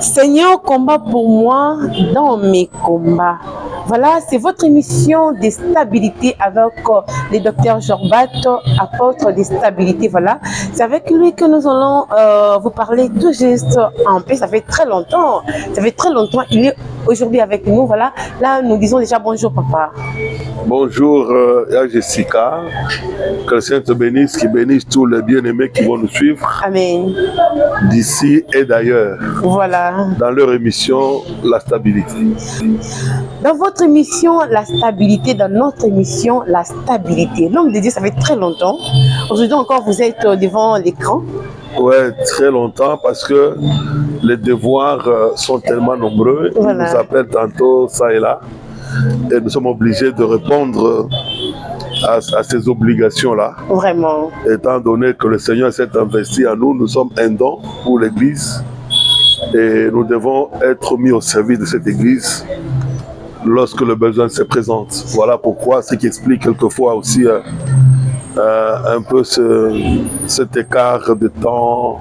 Seigneur, combat pour moi dans mes combats. Voilà, c'est votre émission de stabilité avec le docteur Jorbat, apôtre de stabilité. Voilà, c'est avec lui que nous allons vous parler tout juste en paix. Ça fait très longtemps. Il est aujourd'hui avec nous. Voilà, là, nous disons déjà bonjour, papa. Bonjour, Jessica. Que le Seigneur te bénisse, qu'il bénisse tous les bien-aimés qui vont nous suivre. Amen. D'ici et d'ailleurs. Voilà. Dans leur émission, la stabilité. Dans votre émission, la stabilité, dans notre émission, la stabilité. L'homme de Dieu, ça fait très longtemps. Aujourd'hui encore, vous êtes devant l'écran. Ouais, très longtemps parce que les devoirs sont tellement nombreux. Voilà. Ils nous appellent tantôt ça et là. Et nous sommes obligés de répondre à ces obligations-là. Vraiment. Étant donné que le Seigneur s'est investi en nous, nous sommes un don pour l'Église. Et nous devons être mis au service de cette Église lorsque le besoin se présente. Voilà pourquoi, ce qui explique quelquefois aussi un peu cet écart de temps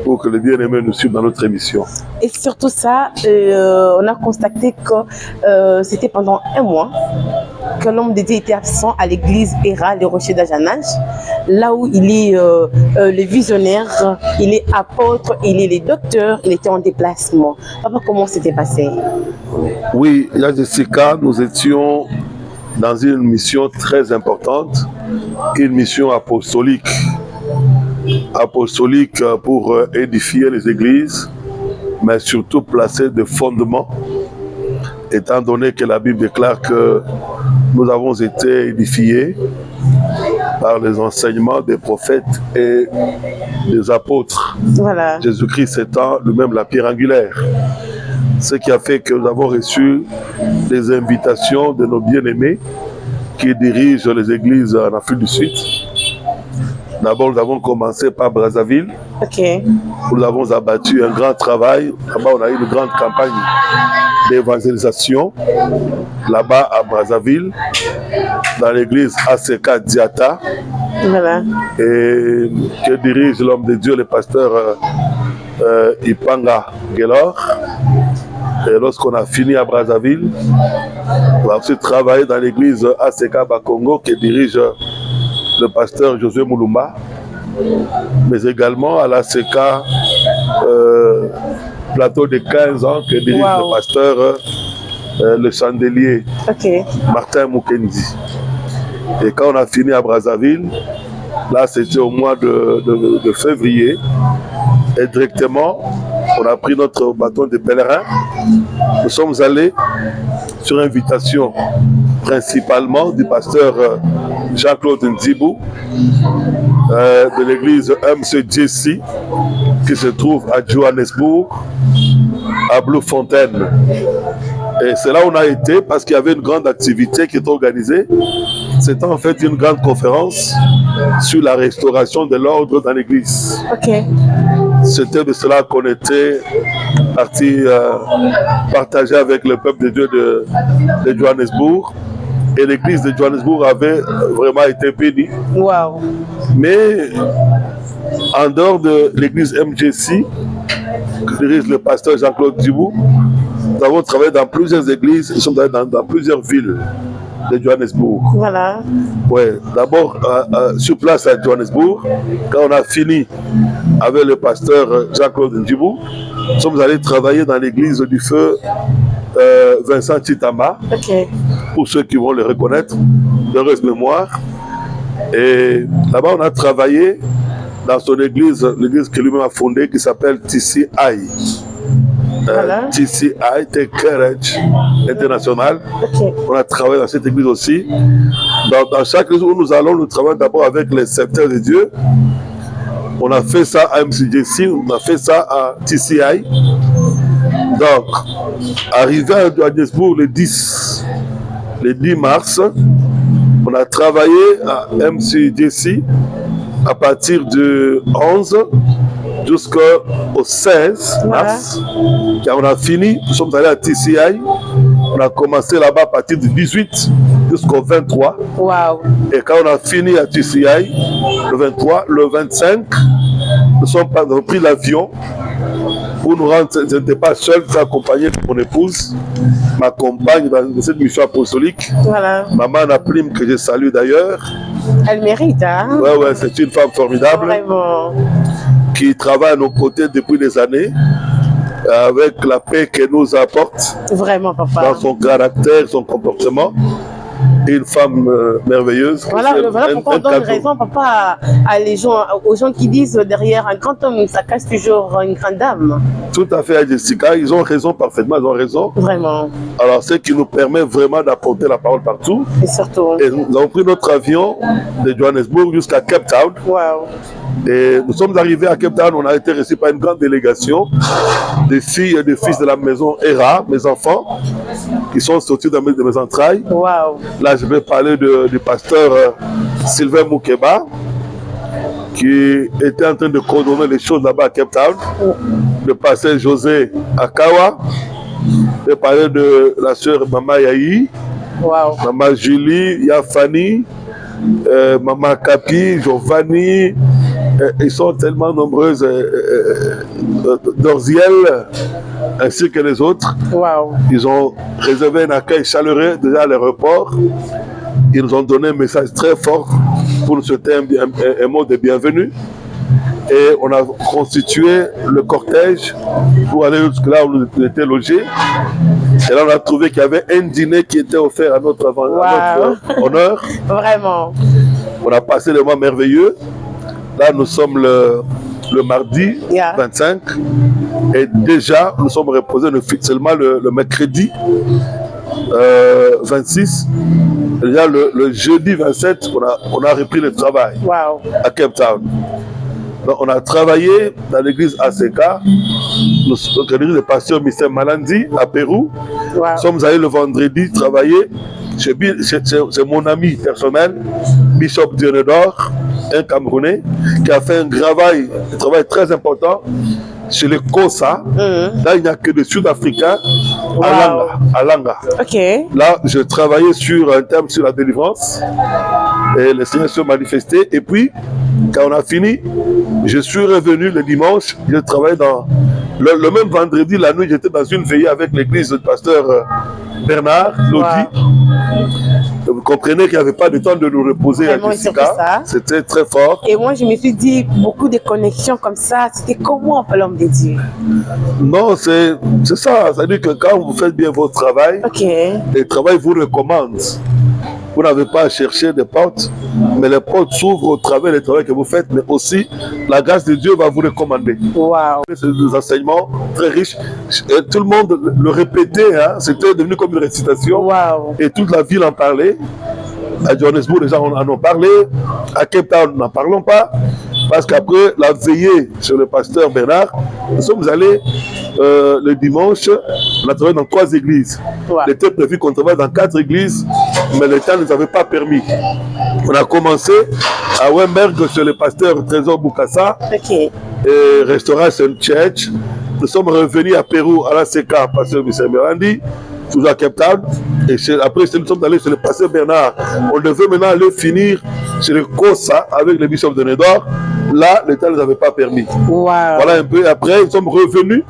pour que les bien-aimés nous suivent dans notre émission. Et surtout ça, on a constaté que c'était pendant un mois que l'homme de Dieu était absent à l'église Héra, le rocher d'Ajanage, là où il est le visionnaire, il est apôtre, il est le docteur, il était en déplacement. Papa, comment c'était passé? Oui, Jessica, nous étions dans une mission très importante, une mission apostolique. Apostolique pour édifier les églises, mais surtout placer des fondements, étant donné que la Bible déclare que nous avons été édifiés par les enseignements des prophètes et des apôtres. Voilà. Jésus-Christ étant lui-même la pierre angulaire. Ce qui a fait que nous avons reçu des invitations de nos bien-aimés qui dirigent les églises en Afrique du Sud. D'abord, nous avons commencé par Brazzaville. Okay. Nous avons abattu un grand travail. Là-bas, on a eu une grande campagne d'évangélisation. Là-bas, à Brazzaville, dans l'église ACK Diata. Voilà. Et que dirige l'homme de Dieu, le pasteur Ipanga Gelor. Et lorsqu'on a fini à Brazzaville, on a aussi travaillé dans l'église ACK Bakongo, qui dirige le pasteur Josué Moulumba, mais également à la CK plateau de 15 ans que dirige le pasteur le chandelier Martin Mukendi. Et quand on a fini à Brazzaville, là c'était au mois de février, et directement on a pris notre bâton de pèlerin. Nous sommes allés sur invitation principalement du pasteur Jean-Claude Nzibou de l'église MCJC qui se trouve à Johannesburg, à Bloemfontein. Et c'est là où on a été parce qu'il y avait une grande activité qui était organisée. C'était en fait une grande conférence sur la restauration de l'ordre dans l'église. C'était de cela qu'on était parti partager avec le peuple de Dieu de Johannesburg. Et l'église de Johannesburg avait vraiment été bénie. Wow. Mais en dehors de l'église MJC, que dirige le pasteur Jean-Claude Dibou, nous avons travaillé dans plusieurs églises, nous sommes allés dans plusieurs villes de Johannesburg. Voilà. Ouais, d'abord sur place à Johannesburg, quand on a fini avec le pasteur Jean-Claude Ndjibou, nous sommes allés travailler dans l'église du feu Vincent Chitamba, pour ceux qui vont le reconnaître, d'heureuse mémoire. Et là-bas, on a travaillé dans son église, l'église que lui-même a fondée, qui s'appelle TCI. TCI, Take Courage International. On a travaillé dans cette église aussi. Dans chaque église où nous allons, nous travaillons d'abord avec les serviteurs de Dieu. On a fait ça à MCJC, on a fait ça à TCI. Donc, arrivé à Johannesburg le 10 mars, on a travaillé à MCJC à partir du 11 jusqu'au 16 mars. Quand on a fini, nous sommes allés à TCI. On a commencé là-bas à partir du 18 jusqu'au 23. Wow. Et quand on a fini à TCI, le 23, le 25, nous avons pris l'avion pour nous rendre, je n'étais pas seul, j'ai accompagné mon épouse, ma compagne dans cette mission apostolique. Voilà. Maman Naplim, que je salue d'ailleurs. Elle mérite, hein? Ouais, c'est une femme formidable. Vraiment. Qui travaille à nos côtés depuis des années, avec la paix qu'elle nous apporte. Vraiment, papa. Dans son caractère, son comportement. Une femme merveilleuse. Voilà pourquoi on donne raison, papa, aux gens qui disent derrière un grand homme, ça cache toujours une grande dame. Tout à fait, Jessica. Ils ont raison parfaitement, ils ont raison. Vraiment. Alors, ce qui nous permet vraiment d'apporter la parole partout. Et surtout. Et nous avons pris notre avion de Johannesburg jusqu'à Cape Town. Wow. Et nous sommes arrivés à Cape Town, on a été reçus par une grande délégation des filles et des fils de la maison ERA, mes enfants, qui sont sortis de mes entrailles. Wow. Là, je vais parler du pasteur Sylvain Moukeba, qui était en train de coordonner les choses là-bas à Cape Town. Le pasteur José Akawa. Je vais parler de la sœur Mama Yahi, wow. Mama Julie, Yafani, Mama Kapi, Giovanni. Ils sont tellement nombreuses, Dorziel, ainsi que les autres. Wow. Ils ont réservé un accueil chaleureux déjà à l'aéroport. Ils nous ont donné un message très fort pour nous souhaiter un mot de bienvenue. Et on a constitué le cortège pour aller jusque-là où nous étions logés. Et là, on a trouvé qu'il y avait un dîner qui était offert à notre honneur. Vraiment. On a passé des mois merveilleux. Là, nous sommes le mardi 25 et déjà, nous sommes reposés seulement le mercredi 26. Déjà, le jeudi 27, on a repris le travail à Cape Town. Donc, on a travaillé dans l'église ACK, l'église de pasteur Mr. Malandi à Pérou. Nous sommes allés le vendredi travailler. C'est mon ami personnel, Bishop Dionedor, un Camerounais, qui a fait un travail très important chez les Kosa. Là, il n'y a que des Sud-Africains à Langa. Okay. Là, je travaillais sur un thème sur la délivrance et le Seigneur se manifestait. Et puis, quand on a fini, je suis revenu le dimanche. Je travaillais dans le même vendredi, la nuit, j'étais dans une veillée avec l'église du pasteur Bernard Lodi. Vous comprenez qu'il n'y avait pas de temps de nous reposer à Jessica. C'était très fort. Et moi, je me suis dit, beaucoup de connexions comme ça, c'était comment pour l'homme de Dieu? Non, c'est ça. C'est-à-dire que quand vous faites bien votre travail, le travail vous recommande. Vous n'avez pas à chercher des portes, mais les portes s'ouvrent au travers du travail que vous faites, mais aussi la grâce de Dieu va vous recommander. Wow. C'est des enseignements très riches. Et tout le monde le répétait, hein. C'était devenu comme une récitation. Wow. Et toute la ville en parlait. À Johannesburg, les gens en ont parlé. À Cape Town, nous n'en parlons pas. Parce qu'après la veillée sur le pasteur Bernard, nous sommes allés le dimanche, on a travaillé dans 3 églises. Il était prévu qu'on travaille dans 4 églises, mais le temps ne nous avait pas permis. On a commencé à Wemberg chez le pasteur Trésor Boukassa, et restaurant Saint Church. Nous sommes revenus à Pérou, à la CK, pasteur Michel Mirandi, toujours à Cape Town. Et après, nous sommes allés chez le pasteur Bernard. On devait maintenant aller finir chez le Kosa avec le bishop de Nédor. Là, le temps ne nous avait pas permis. Wow. Voilà un peu. Après, nous sommes revenus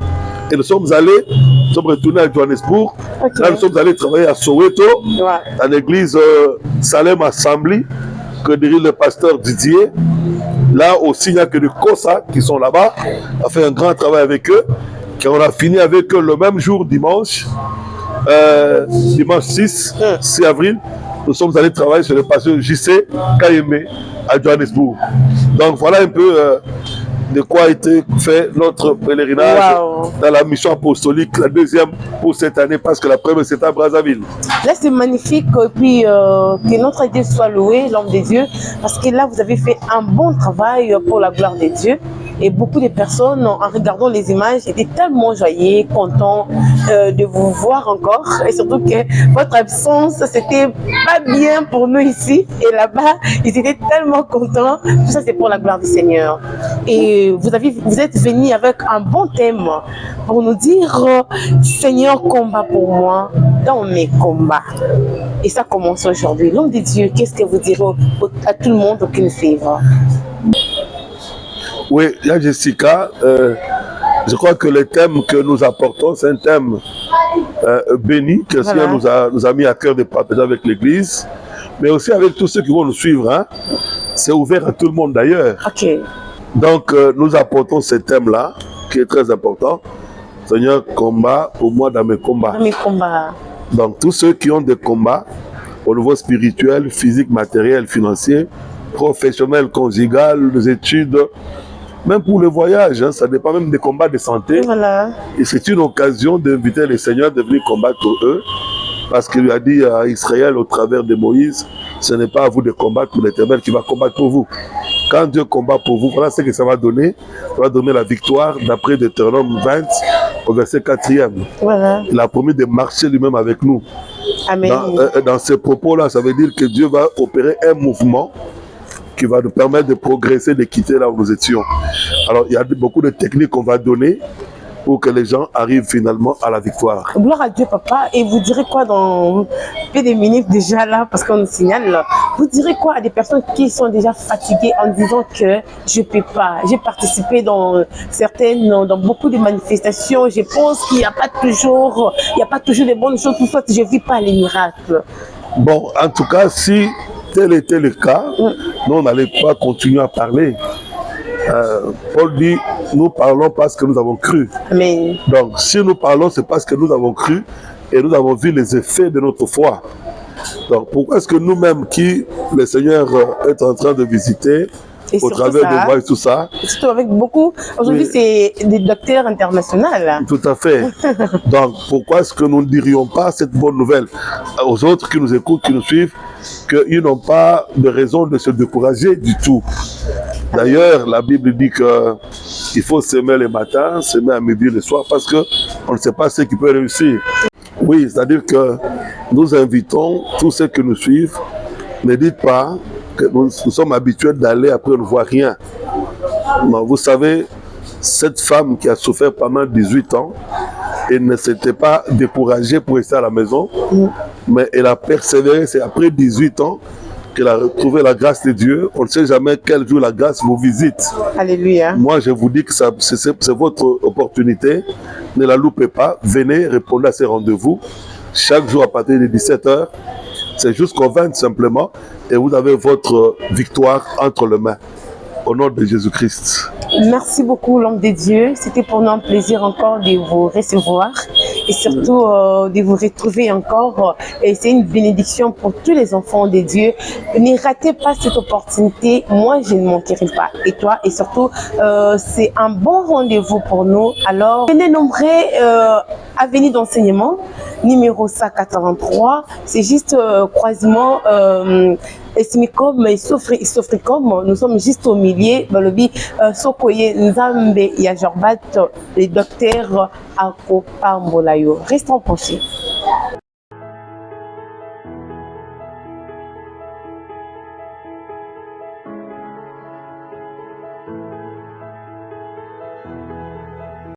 et nous sommes retournés à Johannesburg. Là, nous sommes allés travailler à Soweto, à l'église Salem Assembly, que dirige le pasteur Didier. Là aussi, il n'y a que des Kosa qui sont là-bas. On a fait un grand travail avec eux. Et on a fini avec eux le même jour, dimanche 6 avril. Nous sommes allés travailler sur le pasteur JC Kayeme à Johannesburg. Donc voilà un peu de quoi a été fait notre pèlerinage dans la mission apostolique, la deuxième pour cette année, parce que la première c'était à Brazzaville. Là c'est magnifique, et puis que notre Dieu soit loué, l'homme de Dieu, parce que là vous avez fait un bon travail pour la gloire de Dieu. Et beaucoup de personnes, en regardant les images, étaient tellement joyeux, contents de vous voir encore. Et surtout que votre absence, c'était pas bien pour nous ici. Et là-bas, ils étaient tellement contents. Tout ça, c'est pour la gloire du Seigneur. Et vous êtes venus avec un bon thème pour nous dire « Seigneur, combat pour moi dans mes combats ». Et ça commence aujourd'hui. L'homme de Dieu, qu'est-ce que vous direz à tout le monde qui nous suit? Oui, il y a Jessica. Je crois que le thème que nous apportons, c'est un thème béni que le Seigneur nous a mis à cœur de partager avec l'Église, mais aussi avec tous ceux qui vont nous suivre. Hein. C'est ouvert à tout le monde d'ailleurs. Okay. Donc, nous apportons ce thème-là, qui est très important. Seigneur, combat pour moi dans mes combats. Dans mes combats. Donc, tous ceux qui ont des combats au niveau spirituel, physique, matériel, financier, professionnel, conjugal, des études, même pour le voyage, hein, ça dépend même des combats de santé. Voilà. Et c'est une occasion d'inviter les seigneurs de venir combattre pour eux. Parce qu'il lui a dit à Israël au travers de Moïse, ce n'est pas à vous de combattre pour l'Éternel qui va combattre pour vous. Quand Dieu combat pour vous, voilà ce que ça va donner. Ça va donner la victoire d'après Deutéronome 20 au verset 4e. Voilà. Il a promis de marcher lui-même avec nous. Amen. Dans ces propos-là, ça veut dire que Dieu va opérer un mouvement qui va nous permettre de progresser, de quitter là où nous étions. Alors, il y a beaucoup de techniques qu'on va donner pour que les gens arrivent finalement à la victoire. Gloire à Dieu, papa. Et vous direz quoi dans peu de minutes déjà là, parce qu'on nous signale là, vous direz quoi à des personnes qui sont déjà fatiguées en disant que je ne peux pas. J'ai participé dans beaucoup de manifestations. Je pense qu'il n'y a pas toujours de bonnes choses. Pour ça, je ne vis pas les miracles. Bon, en tout cas, si tel était le cas, nous, on n'allait pas continuer à parler. Paul dit, nous parlons parce que nous avons cru. Amen. Donc, si nous parlons, c'est parce que nous avons cru et nous avons vu les effets de notre foi. Donc, pourquoi est-ce que nous-mêmes, qui le Seigneur est en train de visiter, et au travers de voix et tout ça. Surtout avec beaucoup. Aujourd'hui, c'est des docteurs internationaux. Tout à fait. Donc, pourquoi est-ce que nous ne dirions pas cette bonne nouvelle aux autres qui nous écoutent, qui nous suivent, qu'ils n'ont pas de raison de se décourager du tout. D'ailleurs, la Bible dit qu'il faut s'aimer le matin, s'aimer à midi le soir, parce qu'on ne sait pas ce qui peut réussir. Oui, c'est-à-dire que nous invitons tous ceux qui nous suivent, ne dites pas que nous sommes habitués d'aller après on ne voit rien. Non, vous savez, cette femme qui a souffert pendant 18 ans, elle ne s'était pas découragée pour rester à la maison, mais elle a persévéré. C'est après 18 ans qu'elle a retrouvé la grâce de Dieu. On ne sait jamais quel jour la grâce vous visite. Alléluia. Moi, je vous dis que c'est votre opportunité. Ne la loupez pas. Venez, répondez à ces rendez-vous. Chaque jour à partir de 17h. C'est jusqu'au 20 simplement. Et vous avez votre victoire entre les mains. Au nom de Jésus-Christ. Merci beaucoup, l'homme de Dieu. C'était pour nous un plaisir encore de vous recevoir et surtout de vous retrouver encore. Et c'est une bénédiction pour tous les enfants de Dieu. Ne ratez pas cette opportunité. Moi, je ne manquerai pas. Et toi, et surtout, c'est un bon rendez-vous pour nous. Alors, venez nombreux Avenue d'enseignement, numéro 183. C'est juste croisement. Esmicom et Sofricom, nous sommes juste au milieu. Balobi Sokoye Nzambe ya Jorbat, les docteurs Ako Pambolayo. Restons penchés.